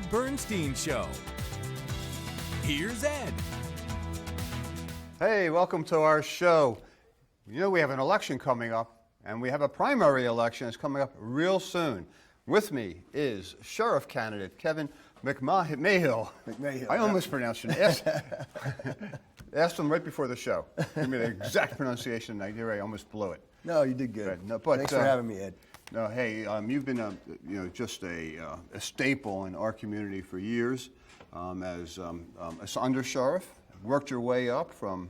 Bernstein Show. Here's Ed. Hey, welcome to our show. You know we have an election coming up, and we have a primary election that's coming up real soon. With me is Sheriff candidate Kevin McMahill. I almost pronounced your name. Asked him right before the show. Give me the exact pronunciation. I almost blew it. No, you did good. No, but, thanks for having me, Ed. No, hey, you've been just a staple in our community for years as under sheriff. Worked your way up from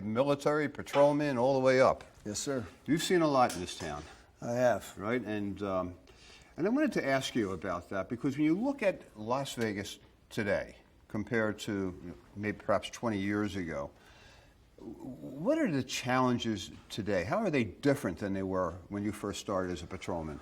military patrolman all the way up. Yes, sir. You've seen a lot in this town. I have. Right, and I wanted to ask you about that because when you look at Las Vegas today compared to maybe perhaps 20 years ago, what are the challenges today? How are they different than they were when you first started as a patrolman?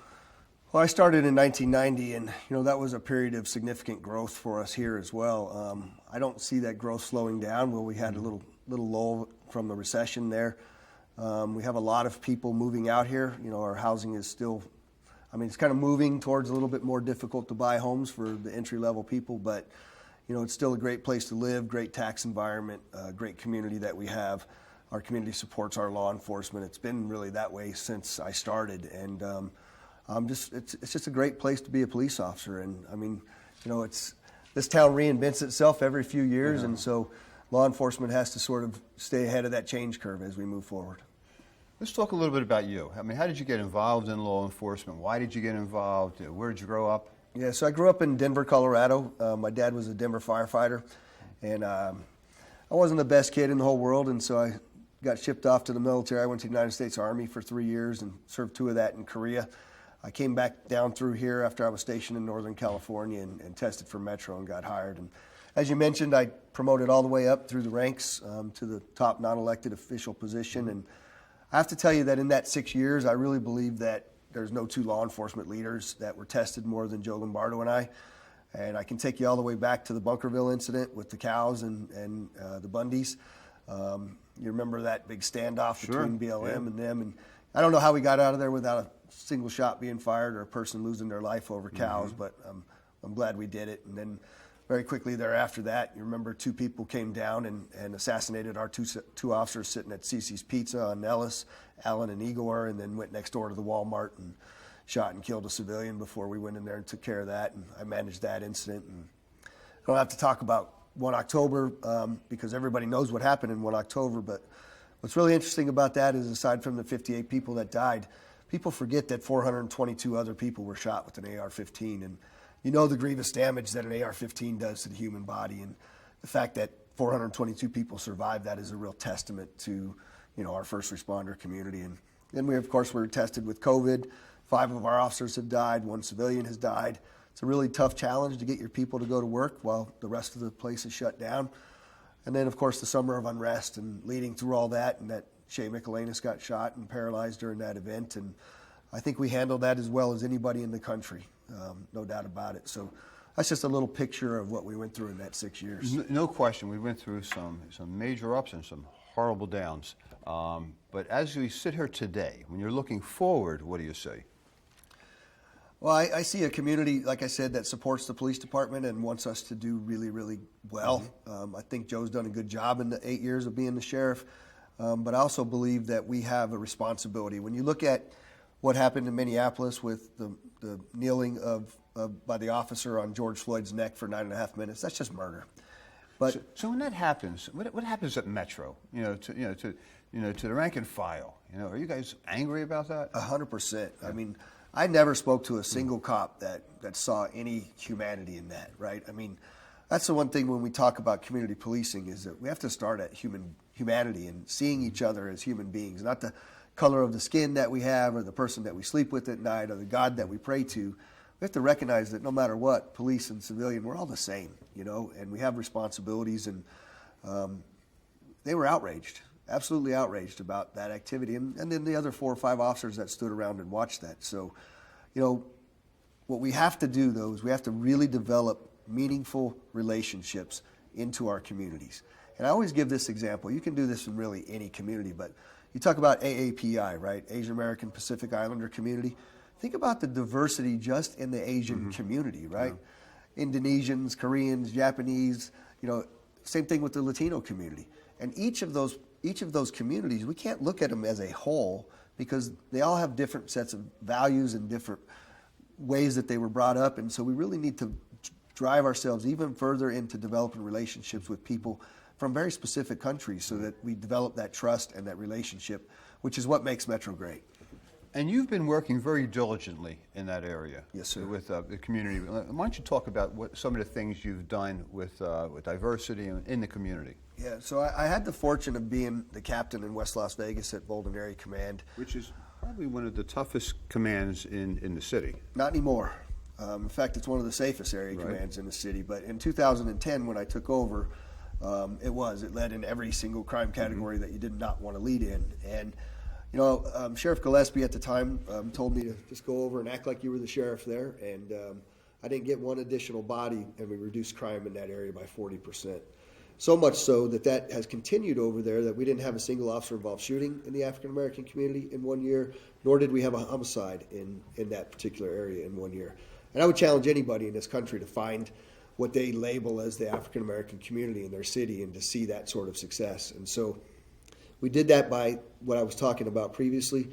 Well, I started in 1990, and that was a period of significant growth for us here as well. I don't see that growth slowing down. Well, we had a little lull from the recession there. We have a lot of people moving out here. Our housing is still, it's kind of moving towards a little bit more difficult to buy homes for the entry-level people, but it's still a great place to live, great tax environment, great community that we have. Our community supports our law enforcement. It's been really that way since I started, and it's just a great place to be a police officer. And this town reinvents itself every few years, and so law enforcement has to sort of stay ahead of that change curve as we move forward. Let's talk a little bit about you. How did you get involved in law enforcement? Why did you get involved? Where did you grow up? Yeah, so I grew up in Denver, Colorado. My dad was a Denver firefighter, and I wasn't the best kid in the whole world, and so I got shipped off to the military. I went to the United States Army for 3 years and served 2 of that in Korea. I came back down through here after I was stationed in Northern California and tested for Metro and got hired. And as you mentioned, I promoted all the way up through the ranks to the top non-elected official position. And I have to tell you that in that 6 years, I really believe that there's no 2 law enforcement leaders that were tested more than Joe Lombardo and I. And I can take you all the way back to the Bunkerville incident with the cows and the Bundys. You remember that big standoff between BLM and them. And I don't know how we got out of there without a single shot being fired or a person losing their life over cows, but I'm glad we did it. And then very quickly thereafter that, you remember 2 people came down and assassinated our two officers sitting at CC's Pizza on Ellis, Allen and Igor, and then went next door to the Walmart and shot and killed a civilian before we went in there and took care of that. And I managed that incident. And I don't have to talk about 1 October because everybody knows what happened in 1 October, but what's really interesting about that is aside from the 58 people that died, people forget that 422 other people were shot with an AR-15. And the grievous damage that an AR-15 does to the human body, and the fact that 422 people survived that is a real testament to, our first responder community. And then we, of course, were tested with COVID. 5 of our officers have died. 1 civilian has died. It's a really tough challenge to get your people to go to work while the rest of the place is shut down. And then, of course, the summer of unrest and leading through all that, and that Shea Michelanis got shot and paralyzed during that event. And I think we handled that as well as anybody in the country, no doubt about it. So that's just a little picture of what we went through in that 6 years. No question. We went through some major ups and some horrible downs. But as we sit here today, when you're looking forward, what do you see? Well, I see a community, like I said, that supports the police department and wants us to do really, really well. I think Joe's done a good job in the 8 years of being the sheriff. But I also believe that we have a responsibility. When you look at what happened in Minneapolis with the kneeling by the officer on George Floyd's neck for 9.5 minutes, that's just murder. But so when that happens, what happens at Metro? To the rank and file. Are you guys angry about that? 100%. I never spoke to a single cop that saw any humanity in that. Right? That's the one thing when we talk about community policing is that we have to start at humanity and seeing each other as human beings, not the color of the skin that we have or the person that we sleep with at night or the God that we pray to. We have to recognize that no matter what, police and civilian, we're all the same, and we have responsibilities. And they were outraged, absolutely outraged about that activity. And then the other 4 or 5 officers that stood around and watched that. So, what we have to do, though, is we have to really develop meaningful relationships into our communities. And I always give this example. You can do this in really any community, but you talk about AAPI, right? Asian American Pacific Islander Community. think about the diversity just in the Asian community, right? Indonesians, Koreans, Japanese, same thing with the Latino community. And each of those communities, we can't look at them as a whole because they all have different sets of values and different ways that they were brought up. And so we really need to drive ourselves even further into developing relationships with people from very specific countries so that we develop that trust and that relationship, which is what makes Metro great. And you've been working very diligently in that area. Yes, sir. With the community. Why don't you talk about some of the things you've done with diversity in the community? Yeah, so I had the fortune of being the captain in West Las Vegas at Bolden Area Command. Which is probably one of the toughest commands in the city. Not anymore. In fact, it's one of the safest area commands in the city. But in 2010, when I took over, it led in every single crime category that you did not want to lead in. And Sheriff Gillespie at the time told me to just go over and act like you were the sheriff there, and I didn't get one additional body, and we reduced crime in that area by 40%. So much so that has continued over there that we didn't have a single officer-involved shooting in the African-American community in 1 year, nor did we have a homicide in that particular area in 1 year. And I would challenge anybody in this country to find what they label as the African-American community in their city and to see that sort of success. And so we did that by what I was talking about previously,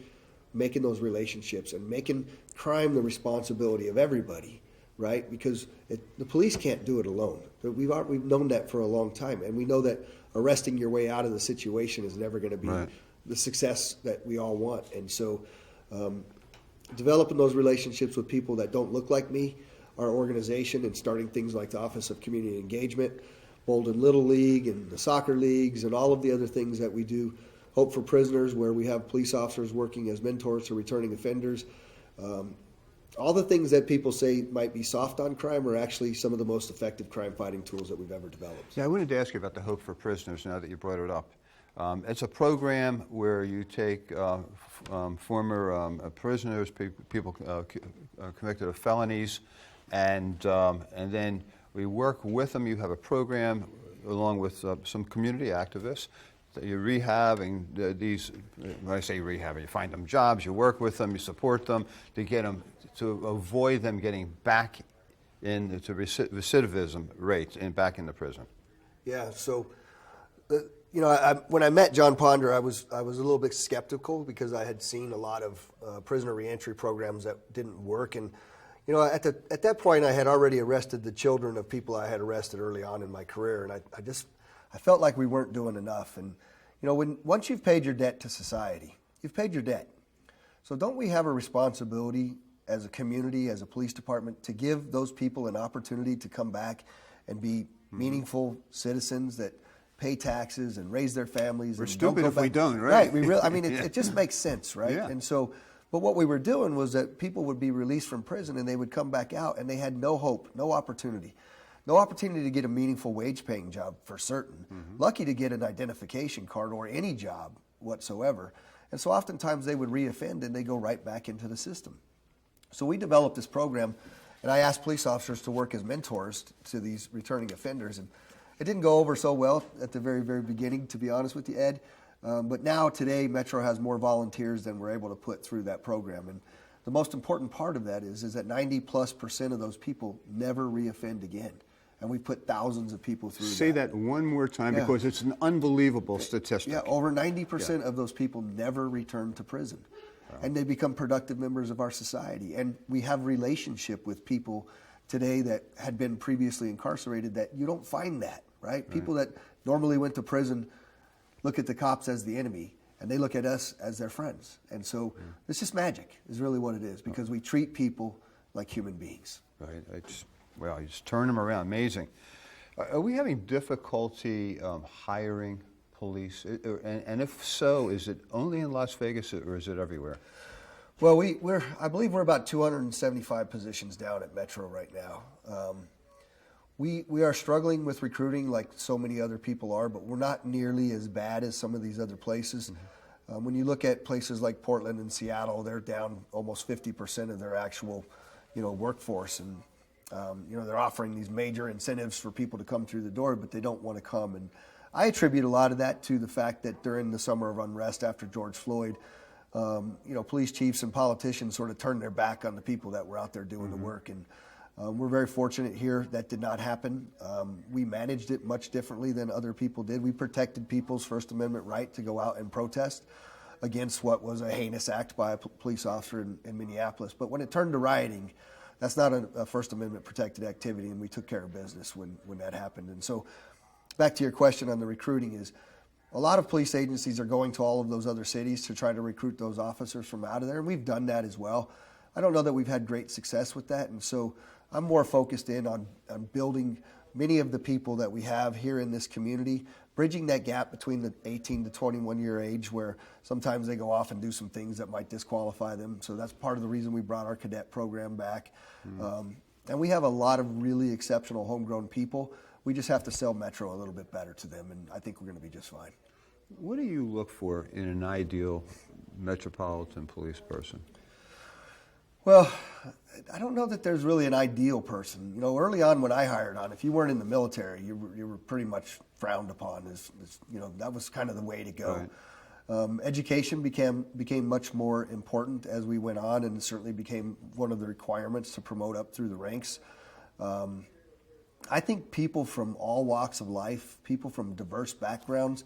making those relationships and making crime the responsibility of everybody, right? Because the police can't do it alone. We've known that for a long time, and we know that arresting your way out of the situation is never going to be the success that we all want. And so developing those relationships with people that don't look like me, our organization, and starting things like the Office of Community Engagement, Bolden Little League and the soccer leagues and all of the other things that we do. Hope for Prisoners, where we have police officers working as mentors to returning offenders. All the things that people say might be soft on crime are actually some of the most effective crime-fighting tools that we've ever developed. Yeah, I wanted to ask you about the Hope for Prisoners now that you brought it up. It's a program where you take former prisoners, people convicted of felonies, and then we work with them. You have a program along with some community activists that you're rehabbing these. When I say rehab, you find them jobs, you work with them, you support them to get them to avoid them getting back into recidivism rates and back into prison. Yeah. So, when I met John Ponder, I was a little bit skeptical because I had seen a lot of prisoner reentry programs that didn't work. And at that point, I had already arrested the children of people I had arrested early on in my career, and I felt like we weren't doing enough. And once you've paid your debt to society, you've paid your debt. So don't we have a responsibility as a community, as a police department, to give those people an opportunity to come back and be meaningful citizens that pay taxes and raise their families? We're and stupid if we don't, Right. right? It just makes sense, right? Yeah. And so. But what we were doing was that people would be released from prison and they would come back out and they had no hope, no opportunity to get a meaningful wage-paying job for certain. Lucky to get an identification card or any job whatsoever. And so oftentimes they would reoffend and they go right back into the system. So we developed this program, and I asked police officers to work as mentors to these returning offenders. And it didn't go over so well at the very, very beginning, to be honest with you, Ed. But now, today, Metro has more volunteers than we're able to put through that program. And the most important part of that is that 90+% of those people never reoffend again. And we put thousands of people through that. Say that one more time because it's an unbelievable statistic. Yeah, over 90% of those people never return to prison. Wow. And they become productive members of our society. And we have relationship with people today that had been previously incarcerated that you don't find that, right? People that normally went to prison look at the cops as the enemy, and they look at us as their friends. And so it's just magic is really what it is, because we treat people like human beings. Right. You just turn them around. Amazing. Are we having difficulty hiring police? And if so, is it only in Las Vegas or is it everywhere? Well, I believe we're about 275 positions down at Metro right now. We are struggling with recruiting like so many other people are, but we're not nearly as bad as some of these other places. When you look at places like Portland and Seattle, they're down almost 50% of their actual, workforce, and they're offering these major incentives for people to come through the door, but they don't want to come. And I attribute a lot of that to the fact that during the summer of unrest after George Floyd, police chiefs and politicians sort of turned their back on the people that were out there doing the work. And we're very fortunate here that did not happen. We managed it much differently than other people did. We protected people's First Amendment right to go out and protest against what was a heinous act by a police officer in Minneapolis. But when it turned to rioting, that's not a First Amendment protected activity, and we took care of business when that happened. And so back to your question on the recruiting is, a lot of police agencies are going to all of those other cities to try to recruit those officers from out of there, and we've done that as well. I don't know that we've had great success with that, and so I'm more focused in on building many of the people that we have here in this community, bridging that gap between the 18 to 21 year age where sometimes they go off and do some things that might disqualify them. So that's part of the reason we brought our cadet program back. And we have a lot of really exceptional homegrown people. We just have to sell Metro a little bit better to them, and I think we're going to be just fine. What do you look for in an ideal metropolitan police person? Well, I don't know that there's really an ideal person. Early on when I hired on, if you weren't in the military, you were pretty much frowned upon. That was kind of the way to go. Right. Education became much more important as we went on, and it certainly became one of the requirements to promote up through the ranks. I think people from all walks of life, people from diverse backgrounds,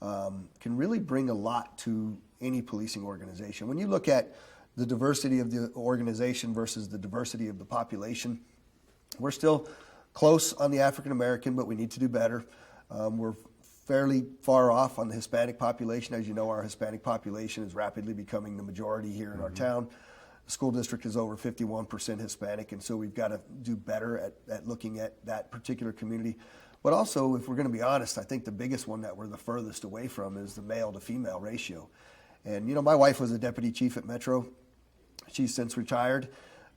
can really bring a lot to any policing organization. When you look at the diversity of the organization versus the diversity of the population, we're still close on the African American, but we need to do better. We're fairly far off on the Hispanic population. As you know, our Hispanic population is rapidly becoming the majority here in our town. The school district is over 51% Hispanic, and so we've got to do better at looking at that particular community. But also, if we're going to be honest, I think the biggest one that we're the furthest away from is the male to female ratio. And, my wife was a deputy chief at Metro. She's since retired.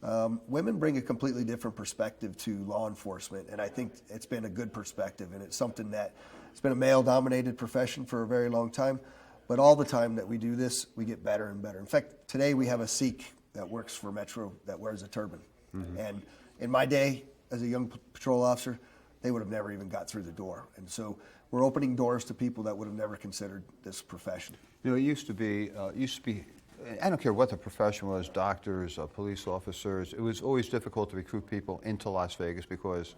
Women bring a completely different perspective to law enforcement, and I think it's been a good perspective, and it's something that it's been a male-dominated profession for a very long time, but all the time that we do this, we get better and better. In fact, today we have a Sikh that works for Metro that wears a turban. And in my day, as a young patrol officer, they would have never even got through the door. And so we're opening doors to people that would have never considered this profession. It used to be, I don't care what the profession was, doctors, police officers, it was always difficult to recruit people into Las Vegas because,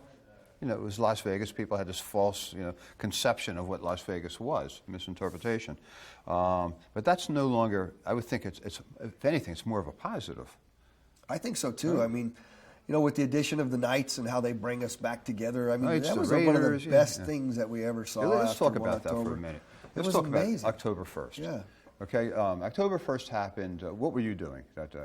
it was Las Vegas. People had this false, conception of what Las Vegas was, misinterpretation. But that's no longer, I would think it's if anything, it's more of a positive. I think so too. Right. I mean, with the addition of the Knights and how they bring us back together, I mean, that was one of the best things that we ever saw. Let's talk about that for a minute. Let's talk amazing. About October 1st. Yeah. Okay, October 1st happened. What were you doing that day?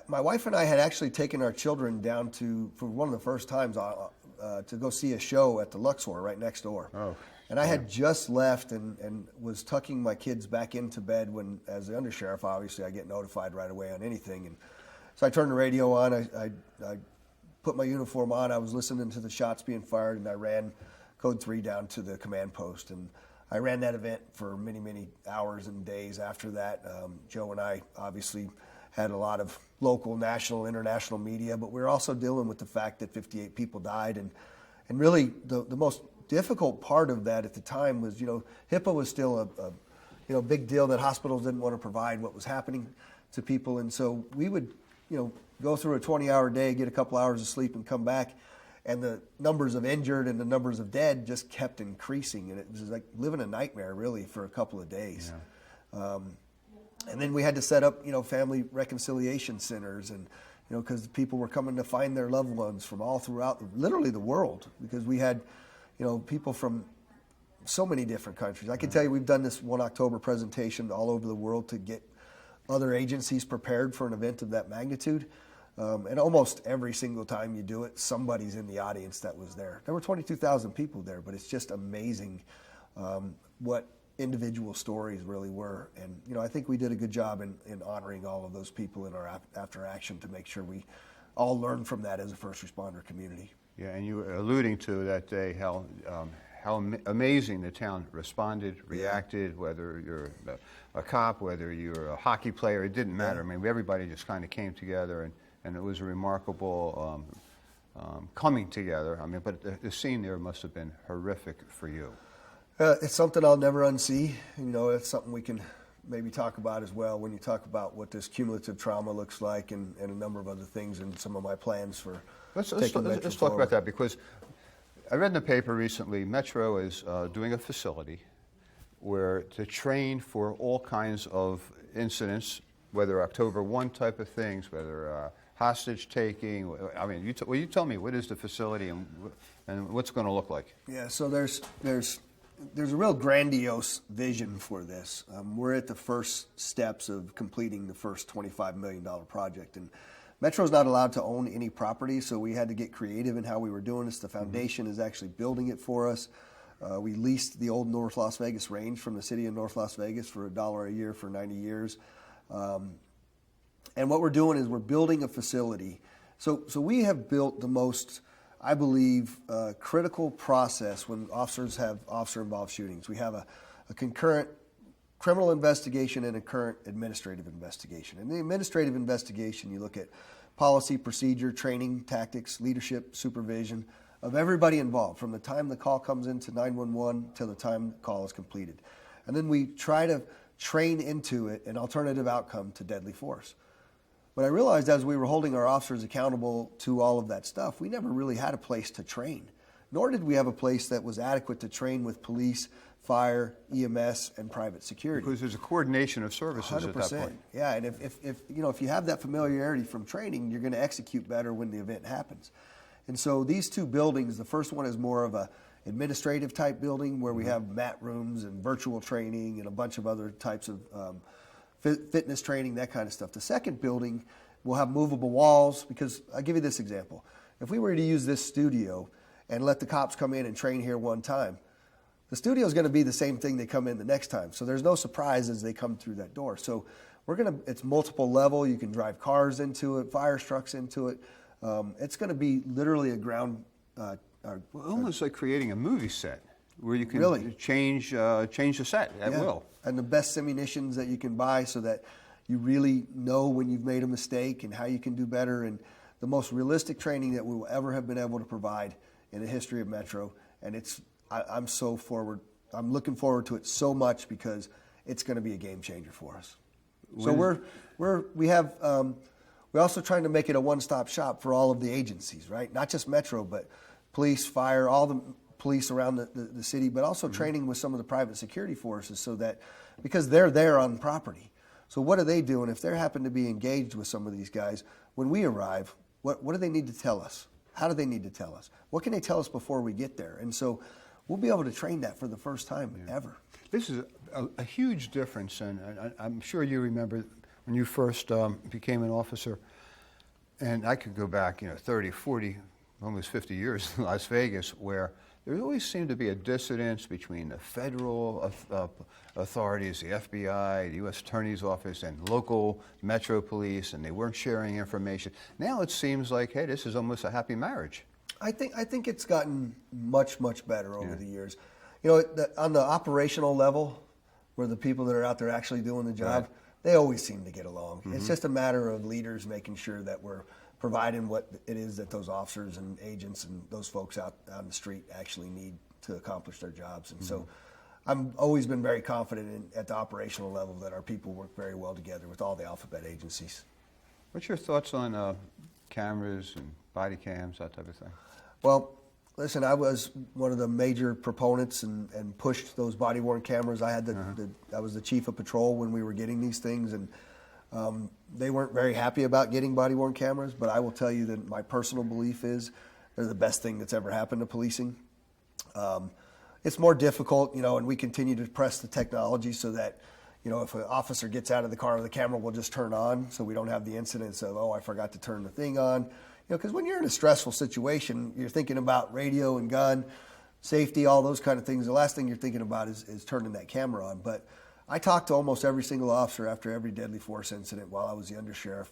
My wife and I had actually taken our children down for one of the first times to go see a show at the Luxor right next door. Oh. And I had just left and was tucking my kids back into bed when, as the undersheriff, obviously I get notified right away on anything. And so I turned the radio on, I put my uniform on, I was listening to the shots being fired, and I ran Code 3 down to the command post. And I ran that event for many, many hours and days after that. Joe and I obviously had a lot of local, national, international media, but we were also dealing with the fact that 58 people died. And really the most difficult part of that at the time was, HIPAA was still a big deal that hospitals didn't want to provide what was happening to people. And so we would, go through a 20-hour day, get a couple hours of sleep and come back. And the numbers of injured and the numbers of dead just kept increasing. And it was like living a nightmare, really, for a couple of days. Yeah. And then we had to set up, family reconciliation centers, and, because people were coming to find their loved ones from all throughout, literally the world, because we had, people from so many different countries. I can tell you we've done this 1 October presentation all over the world to get other agencies prepared for an event of that magnitude. And almost every single time you do it, somebody's in the audience that was there. There were 22,000 people there, but it's just amazing what individual stories really were. And, I think we did a good job in honoring all of those people in our after action to make sure we all learn from that as a first responder community. Yeah, and you were alluding to that day how amazing the town responded, reacted, whether you're a cop, whether you're a hockey player, it didn't matter. Yeah. I mean, everybody just kind of came together, and it was a remarkable coming together. I mean, but the scene there must have been horrific for you. It's something I'll never unsee. It's something we can maybe talk about as well when you talk about what this cumulative trauma looks like and a number of other things and some of my plans for Let's taking Metro talk forward. about that, because I read in the paper recently, Metro is doing a facility where to train for all kinds of incidents, whether October 1 type of things, whether hostage taking. I mean, you tell me, what is the facility and what's it going to look like? Yeah, so there's a real grandiose vision for this. We're at the first steps of completing the first $25 million project. And Metro's not allowed to own any property, so we had to get creative in how we were doing this. The foundation is actually building it for us. We leased the old North Las Vegas range from the city of North Las Vegas for $1 a year for 90 years. And what we're doing is we're building a facility. So we have built the most, I believe, critical process when officers have officer-involved shootings. We have a concurrent criminal investigation and a current administrative investigation. In the administrative investigation, you look at policy, procedure, training, tactics, leadership, supervision of everybody involved, from the time the call comes into 911 till the time the call is completed. And then we try to train into it an alternative outcome to deadly force. But I realized as we were holding our officers accountable to all of that stuff, we never really had a place to train, nor did we have a place that was adequate to train with police, fire, EMS, and private security. Because there's a coordination of services 100%. at that point. Yeah, and if you have that familiarity from training, you're going to execute better when the event happens. And so these two buildings, the first one is more of a administrative type building where we have mat rooms and virtual training and a bunch of other types of fitness training, that kind of stuff. The second building will have movable walls, because I'll give you this example. If we were to use this studio and let the cops come in and train here one time, the studio is going to be the same thing they come in the next time. So there's no surprise as they come through that door. So it's multiple level. You can drive cars into it, fire trucks into it. It's going to be literally a ground. Almost like creating a movie set where you can Really? change the set at will. And the best simunitions that you can buy so that you really know when you've made a mistake and how you can do better, and the most realistic training that we will ever have been able to provide in the history of Metro. And I'm looking forward to it so much because it's going to be a game changer for us. So we're also trying to make it a one-stop shop for all of the agencies, right? Not just Metro, but police, fire, all the police around the city, but also training with some of the private security forces, so that, because they're there on property. So what are they doing if they happen to be engaged with some of these guys? When we arrive, what do they need to tell us? How do they need to tell us? What can they tell us before we get there? And so we'll be able to train that for the first time ever. This is a huge difference, and I'm sure you remember when you first became an officer, and I could go back 30, 40, almost 50 years in Las Vegas, where there always seemed to be a dissonance between the federal authorities, the FBI, the U.S. Attorney's Office, and local Metro Police, and they weren't sharing information. Now it seems like, hey, this is almost a happy marriage. I think it's gotten much, much better over the years. On the operational level, where the people that are out there actually doing the job, they always seem to get along. It's just a matter of leaders making sure that we're providing what it is that those officers and agents and those folks out on the street actually need to accomplish their jobs. And so I've always been very confident at the operational level that our people work very well together with all the alphabet agencies. What's your thoughts on cameras and body cams, that type of thing? Well, listen, I was one of the major proponents and pushed those body-worn cameras. I was the chief of patrol when we were getting these things, and they weren't very happy about getting body-worn cameras, but I will tell you that my personal belief is they're the best thing that's ever happened to policing. It's more difficult, and we continue to press the technology so that, if an officer gets out of the car, the camera will just turn on, so we don't have the incidents of, I forgot to turn the thing on. Because when you're in a stressful situation, you're thinking about radio and gun, safety, all those kind of things. The last thing you're thinking about is turning that camera on. But I talked to almost every single officer after every deadly force incident while I was the undersheriff.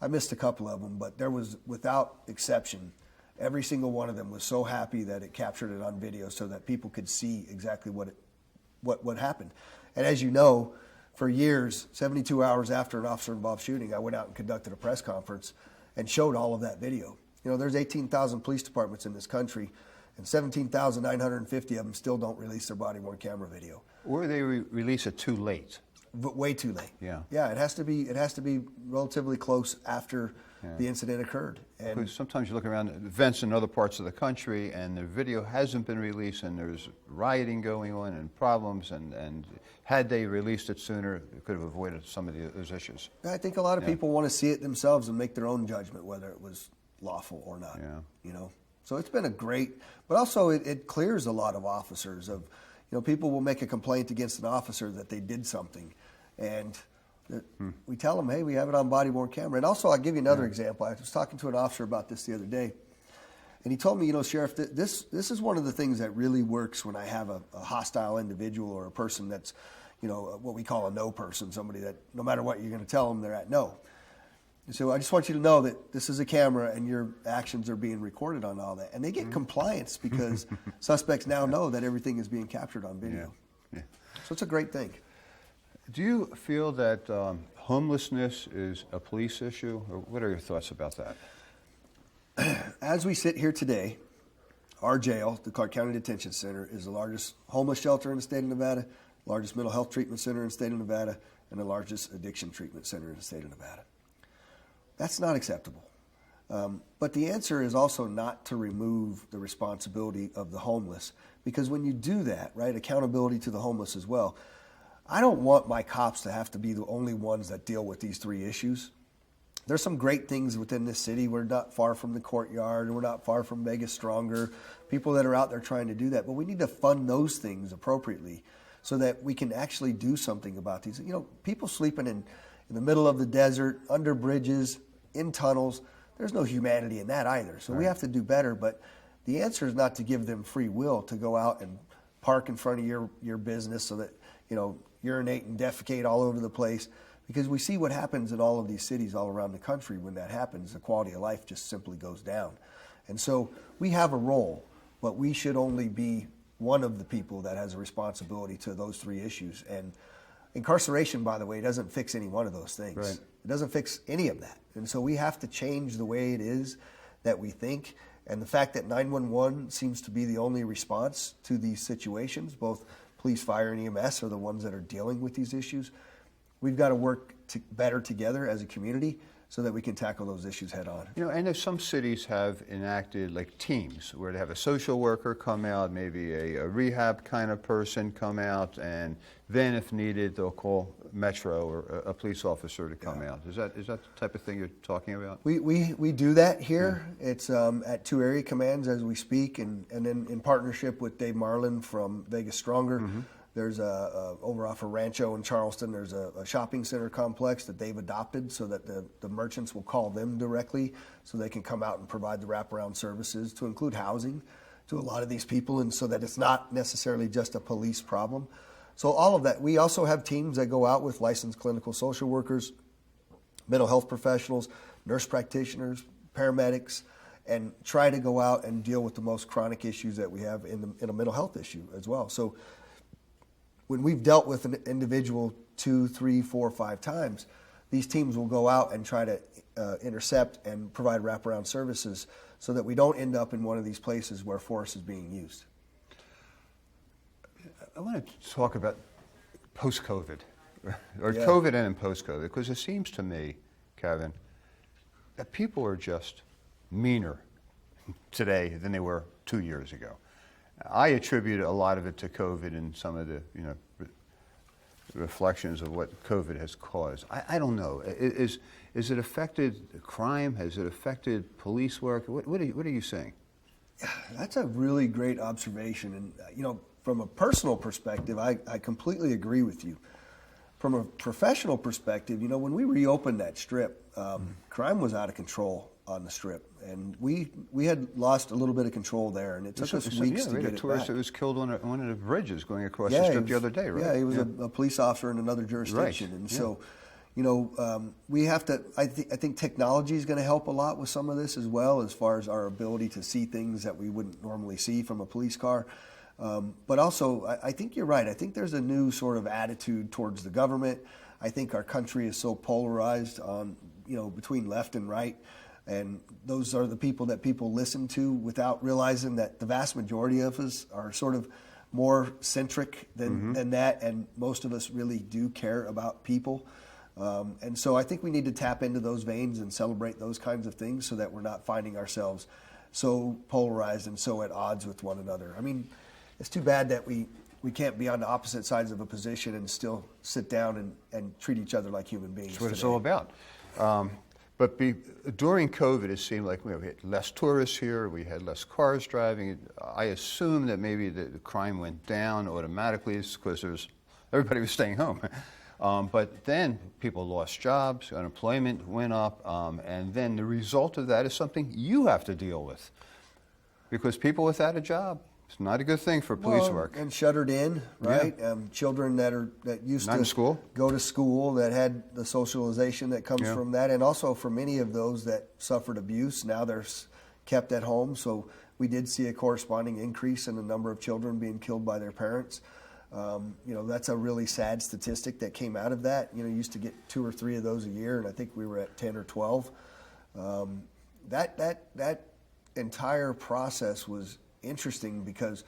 I missed a couple of them, but there was, without exception, every single one of them was so happy that it captured it on video so that people could see exactly what happened. And as you know, for years, 72 hours after an officer-involved shooting, I went out and conducted a press conference and showed all of that video. There's 18,000 police departments in this country, and 17,950 of them still don't release their body-worn camera video. Or they release it too late. way too late. Yeah. Yeah, it has to be relatively close after the incident occurred. And because sometimes you look around events in other parts of the country and the video hasn't been released and there's rioting going on and problems, and had they released it sooner, it could have avoided some of those issues. I think a lot of people want to see it themselves and make their own judgment whether it was lawful or not. Yeah. You know, so it's been a great, but also it clears a lot of officers of, you know, people will make a complaint against an officer that they did something, and we tell them, hey, we have it on body-worn camera. And also, I'll give you another example. I was talking to an officer about this the other day, and he told me, you know, Sheriff, this is one of the things that really works when I have a hostile individual or a person that's, you know, what we call a no person, somebody that no matter what you're going to tell them, they're at no. So I just want you to know that this is a camera and your actions are being recorded on all that. And they get compliance because suspects now know that everything is being captured on video. Yeah. So it's a great thing. Do you feel that homelessness is a police issue, or what are your thoughts about that? As we sit here today, our jail, the Clark County Detention Center, is the largest homeless shelter in the state of Nevada, largest mental health treatment center in the state of Nevada, and the largest addiction treatment center in the state of Nevada. That's not acceptable. But the answer is also not to remove the responsibility of the homeless, because when you do that, right, accountability to the homeless as well, I don't want my cops to have to be the only ones that deal with these three issues. There's some great things within this city. We're not far from the Courtyard, and we're not far from Vegas Stronger, people that are out there trying to do that. But we need to fund those things appropriately so that we can actually do something about these. You know, people sleeping in the middle of the desert, under bridges, in tunnels, there's no humanity in that either. So we have to do better. But the answer is not to give them free will to go out and park in front of your business so that, you know, urinate and defecate all over the place, because we see what happens in all of these cities all around the country. When that happens, the quality of life just simply goes down. And so we have a role, but we should only be one of the people that has a responsibility to those three issues. And incarceration, by the way, doesn't fix any one of those things. Right. It doesn't fix any of that. And so we have to change the way it is that we think. And the fact that 911 seems to be the only response to these situations, both police, fire, and EMS are the ones that are dealing with these issues. We've got to work better together as a community so that we can tackle those issues head on. You know, and if some cities have enacted like teams where they have a social worker come out, maybe a rehab kind of person come out, and then if needed, they'll call Metro or a police officer to come out. Is that the type of thing you're talking about? We do that here. It's at 2 area commands as we speak, and then in partnership with Dave Marlin from Vegas Stronger. There's over off of Rancho in Charleston, there's a shopping center complex that they've adopted so that the merchants will call them directly so they can come out and provide the wraparound services to include housing to a lot of these people, and so that it's not necessarily just a police problem. So all of that. We also have teams that go out with licensed clinical social workers, mental health professionals, nurse practitioners, paramedics, and try to go out and deal with the most chronic issues that we have in a mental health issue as well. So when we've dealt with an individual 2, 3, 4, 5 times, these teams will go out and try to intercept and provide wraparound services so that we don't end up in one of these places where force is being used. I want to talk about post-COVID, or Yeah. COVID and in post-COVID, because it seems to me, Kevin, that people are just meaner today than they were 2 years ago. I attribute a lot of it to COVID and some of the, you know, reflections of what COVID has caused. I don't know. Is it affected crime? Has it affected police work? What are you saying? That's a really great observation. And, you know, from a personal perspective, I completely agree with you. From a professional perspective, you know, when we reopened that strip, crime was out of control on the strip. And we had lost a little bit of control there, and it took us weeks to get it back. A tourist that was killed on one of the bridges going across the strip the other day, right? Yeah, he was a police officer in another jurisdiction. Right. And so, you know, we have to, I think technology is going to help a lot with some of this as well, as far as our ability to see things that we wouldn't normally see from a police car. But also, I think you're right. I think there's a new sort of attitude towards the government. I think our country is so polarized on, you know, between left and right. And those are the people that people listen to without realizing that the vast majority of us are sort of more centric than that, and most of us really do care about people. And so I think we need to tap into those veins and celebrate those kinds of things so that we're not finding ourselves so polarized and so at odds with one another. I mean, it's too bad that we can't be on the opposite sides of a position and still sit down and treat each other like human beings. That's what today. it's all about. But during COVID, it seemed like we had less tourists here, we had less cars driving. I assume that maybe the crime went down automatically because everybody was staying home. But then people lost jobs, unemployment went up, and then the result of that is something you have to deal with. Because people without a job, it's not a good thing for police work. And shuttered in, right? Yeah. Children that used Not to in school. go to school, that had the socialization that comes from that, and also for many of those that suffered abuse, now they're kept at home. So we did see a corresponding increase in the number of children being killed by their parents. That's a really sad statistic that came out of that. You used to get 2 or 3 of those a year, and I think we were at 10 or 12. That entire process was interesting because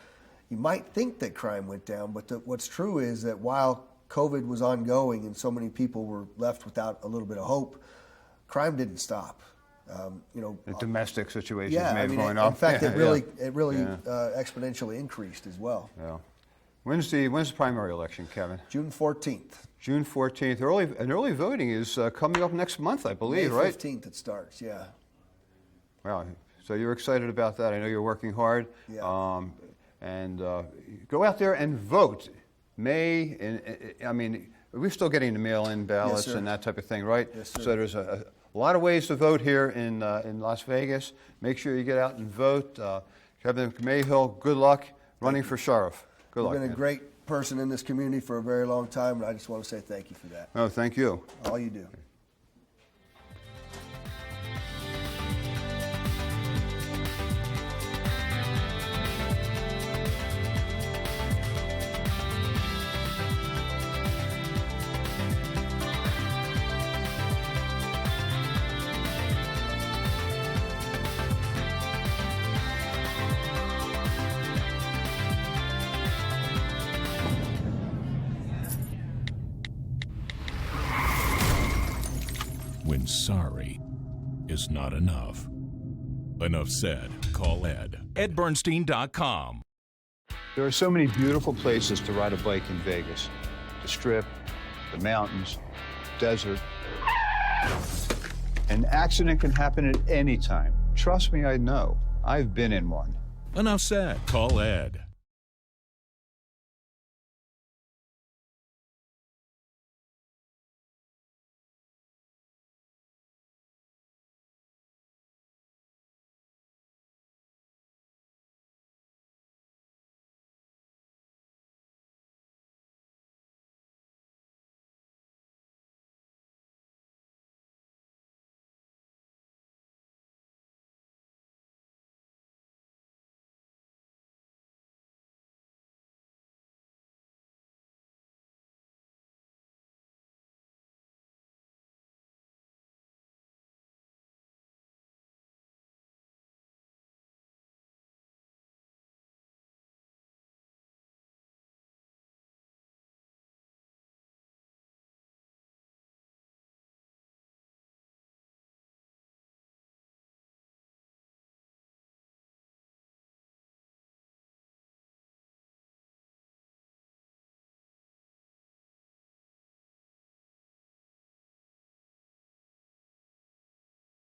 you might think that crime went down, but what's true is that while COVID was ongoing and so many people were left without a little bit of hope, crime didn't stop. The domestic situations yeah, may have gone in up. fact, it really exponentially increased as well. Yeah. When's the primary election, Kevin? June 14th. June 14th. Early voting is coming up next month, I believe, May right? 15th it starts, yeah. Wow. So you're excited about that. I know you're working hard. Yeah. Go out there and vote. We're still getting the mail-in ballots Yes, sir. and that type of thing, right? Yes, sir. So there's a lot of ways to vote here in Las Vegas. Make sure you get out and vote. Kevin McMahill, good luck running for sheriff. Good luck. You've been a man. great person in this community for a very long time, and I just want to say thank you for that. Oh, thank you. All you do. When sorry is not enough. Enough said. Call Ed. EdBernstein.com. There are so many beautiful places to ride a bike in Vegas. The Strip, the mountains, desert. An accident can happen at any time. Trust me, I know. I've been in one. Enough said. Call Ed.